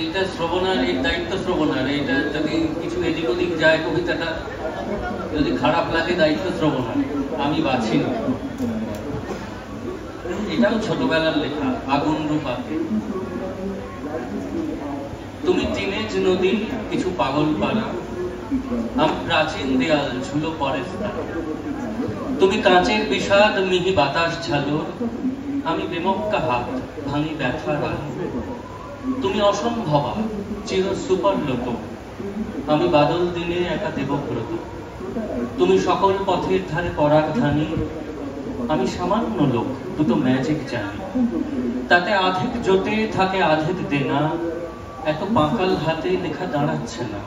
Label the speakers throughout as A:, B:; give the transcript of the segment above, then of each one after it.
A: এইটা শ্রবণার, এই দায়িত্ব শ্রবণার। এইটা যদি কিছু এদিক ওদিক যায় কবিতাটা, যদি খারাপ লাগে দায়িত্ব শ্রবণার, আমি বাছিনি। এটাও ছোটবেলার লেখা, আগুন রূপাতে। তুমি টিনেজ নদী, কিছু পাগল পাড়া, আমি প্রাচীন দেয়াল, ঝুলো পরেস্তা। তুমি কাঁচের বিষাদ, মিহি বাতাস ঝালর, আমি বেমক্কা হাত, ভাঙি ব্যথার আলো। তুমি অসম্ভবা, চির সুপরলোক, আমি বাদল দিনে একা দেবব্রত। তুমি সকল পথের ধারে পরাগ ধানী, আমি সামান্য লোক, দুটো ম্যাজিক জানি। তাতে আধেক জোটে থাকে আধেক দেনা, এত পাঁকাল হাতে লেখা দাঁড়াচ্ছে না।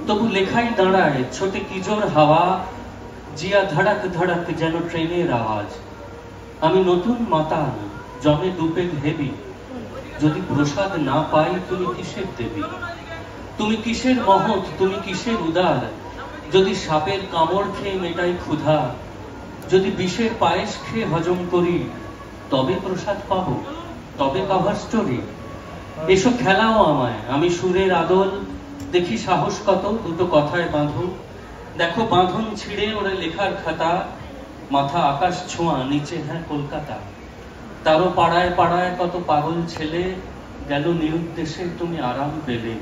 A: তবু লেখাই দাঁড়ায়, ছোটে কি জোর হাওয়া, জিয়া ধড়াক ধড়াক যেন ট্রেনের আওয়াজ। আমি নতুন মাতাল, জমে দুপেগ হেবি, যদি প্রসাদ না পাই তুমি কিসের দেবী? তুমি কিসের মহৎ, তুমি কিসের উদার, যদি সাপের কামড় খেয়ে মেটাই ক্ষুধা, যদি বিষের পায়েস খেয়ে হজম করি, তবে প্রসাদ পাবো, তবে কভার স্টোরি। এসো খেলাও আমায়, আমি সুরের আদল, দেখি সাহস কত, দুটো কথায় বাঁধো। দেখো বাঁধন ছিঁড়ে ওরে লেখার খাতা, মাথা আকাশ ছোঁয়া, নিচে হ্যাঁ কলকাতা। তারও পাড়ায় পাড়ায় কত পাগল ছেলে, গেল নিরুদ্দেশে তুমি আরাম পেলে।